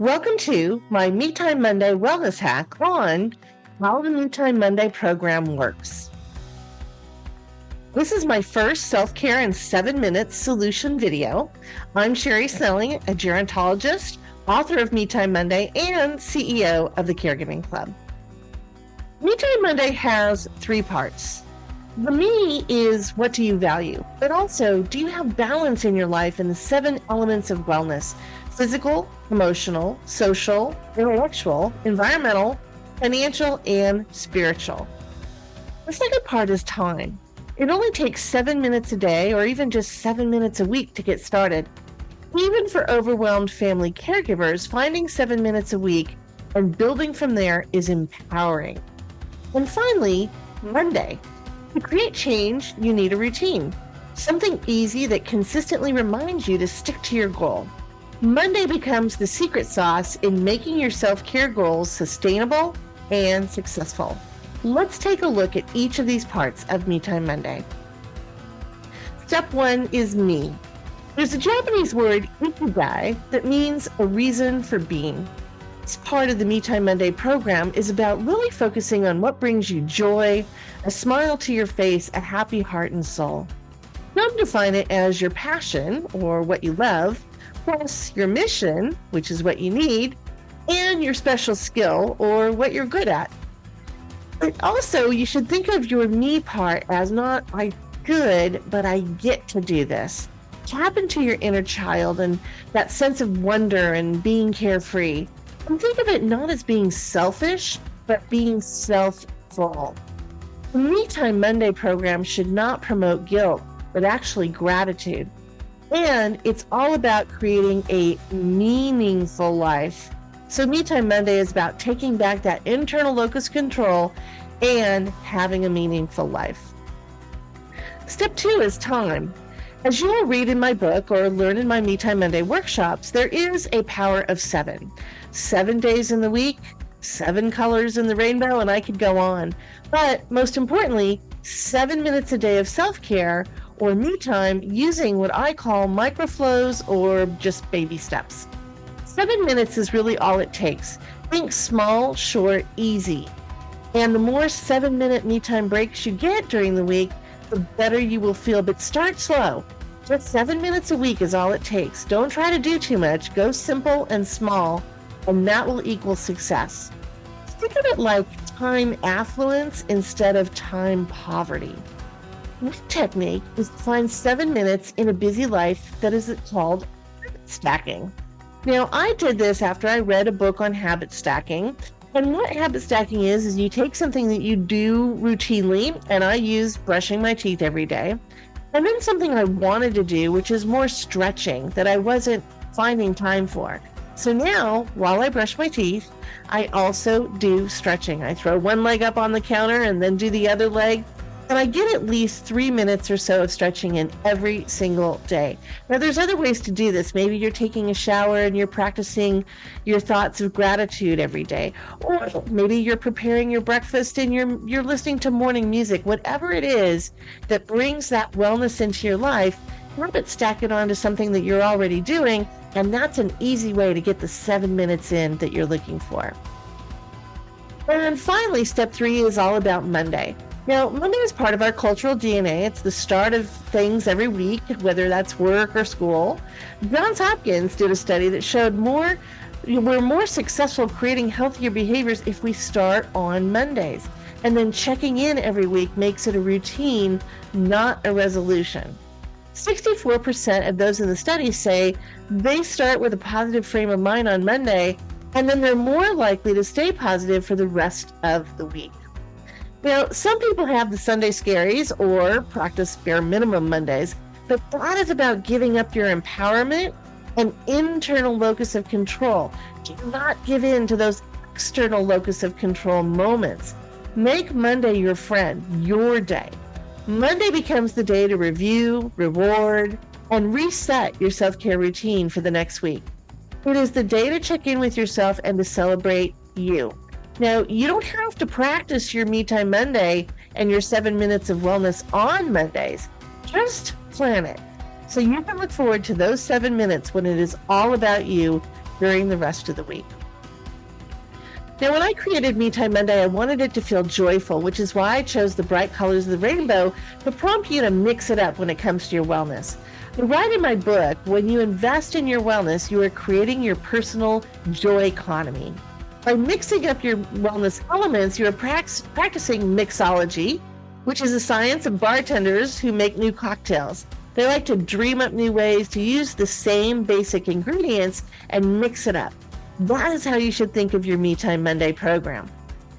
Welcome to my Me Time Monday wellness hack on how the Me Time Monday program works. This is my first self-care in 7 minutes solution video. I'm Sherri Snelling, a gerontologist, author of Me Time Monday, and CEO of the Caregiving Club. Me Time Monday has 3 parts. The me is what do you value, but also do you have balance in your life in the 7 elements of wellness: physical, emotional, social, intellectual, environmental, financial, and spiritual. The second part is time. It only takes 7 minutes a day or even just 7 minutes a week to get started. Even for overwhelmed family caregivers, finding 7 minutes a week and building from there is empowering. And finally, Monday. To create change, you need a routine. Something easy that consistently reminds you to stick to your goal. Monday becomes the secret sauce in making your self-care goals sustainable and successful. Let's take a look at each of these parts of Me Time Monday. Step 1 is me. There's a Japanese word, ikigai, that means a reason for being. This part of the Me Time Monday program is about really focusing on what brings you joy, a smile to your face, a happy heart and soul. Some define it as your passion, or what you love, plus your mission, which is what you need, and your special skill, or what you're good at. But also, you should think of your me part as not I could, but I get to do this. Tap into your inner child and that sense of wonder and being carefree. And think of it not as being selfish, but being self-full. The Me Time Monday program should not promote guilt, but actually gratitude. And it's all about creating a meaningful life. So Me Time Monday is about taking back that internal locus control and having a meaningful life. Step 2 is time. As you will read in my book or learn in my Me Time Monday workshops, there is a power of 7. 7 days in the week, 7 colors in the rainbow, and I could go on. But most importantly, 7 minutes a day of self-care or me time using what I call microflows or just baby steps. 7 minutes is really all it takes. Think small, short, easy. And the more 7-minute me time breaks you get during the week, the better you will feel. But start slow. Just 7 minutes a week is all it takes. Don't try to do too much. Go simple and small, and that will equal success. Think of it like time affluence instead of time poverty. One technique is to find 7 minutes in a busy life that is called habit stacking. Now, I did this after I read a book on habit stacking. And what habit stacking is you take something that you do routinely, and I use brushing my teeth every day, and then something I wanted to do, which is more stretching that I wasn't finding time for. So now, while I brush my teeth, I also do stretching. I throw one leg up on the counter and then do the other leg, and I get at least 3 minutes or so of stretching in every single day. Now, there's other ways to do this. Maybe you're taking a shower and you're practicing your thoughts of gratitude every day. Or maybe you're preparing your breakfast and you're listening to morning music. Whatever it is that brings that wellness into your life, habit stack it onto something that you're already doing, and that's an easy way to get the 7 minutes in that you're looking for. And finally, step 3 is all about Monday. Now, Monday is part of our cultural DNA. It's the start of things every week, whether that's work or school. Johns Hopkins did a study that showed we're more successful creating healthier behaviors if we start on Mondays. And then checking in every week makes it a routine, not a resolution. 64% of those in the study say they start with a positive frame of mind on Monday, and then they're more likely to stay positive for the rest of the week. Now, some people have the Sunday scaries or practice bare minimum Mondays, but that is about giving up your empowerment and internal locus of control. Do not give in to those external locus of control moments. Make Monday your friend, your day. Monday becomes the day to review, reward, and reset your self-care routine for the next week. It is the day to check in with yourself and to celebrate you. Now, you don't have to practice your Me Time Monday and your 7 minutes of wellness on Mondays. Just plan it. So you can look forward to those 7 minutes when it is all about you during the rest of the week. Now, when I created Me Time Monday, I wanted it to feel joyful, which is why I chose the bright colors of the rainbow to prompt you to mix it up when it comes to your wellness. I write in my book, when you invest in your wellness, you are creating your personal joy economy. By mixing up your wellness elements, you are practicing mixology, which is a science of bartenders who make new cocktails. They like to dream up new ways to use the same basic ingredients and mix it up. That is how you should think of your Me Time Monday program.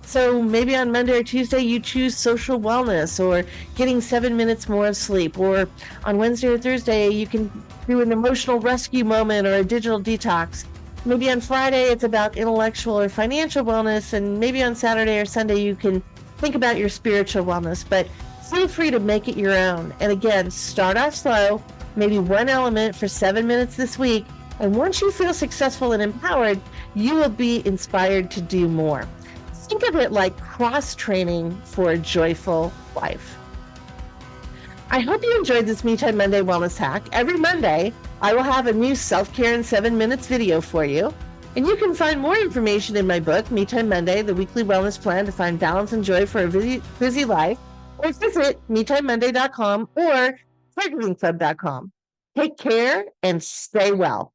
So maybe on Monday or Tuesday, you choose social wellness or getting 7 minutes more of sleep. Or on Wednesday or Thursday, you can do an emotional rescue moment or a digital detox. Maybe on Friday, it's about intellectual or financial wellness. And maybe on Saturday or Sunday, you can think about your spiritual wellness. But feel free to make it your own. And again, start off slow, maybe one element for 7 minutes this week. And once you feel successful and empowered, you will be inspired to do more. Think of it like cross-training for a joyful life. I hope you enjoyed this Me Time Monday wellness hack. Every Monday, I will have a new self-care in 7 minutes video for you. And you can find more information in my book, Me Time Monday, the weekly wellness plan to find balance and joy for a busy life, or visit MeTimeMonday.com or targetingclub.com. Take care and stay well.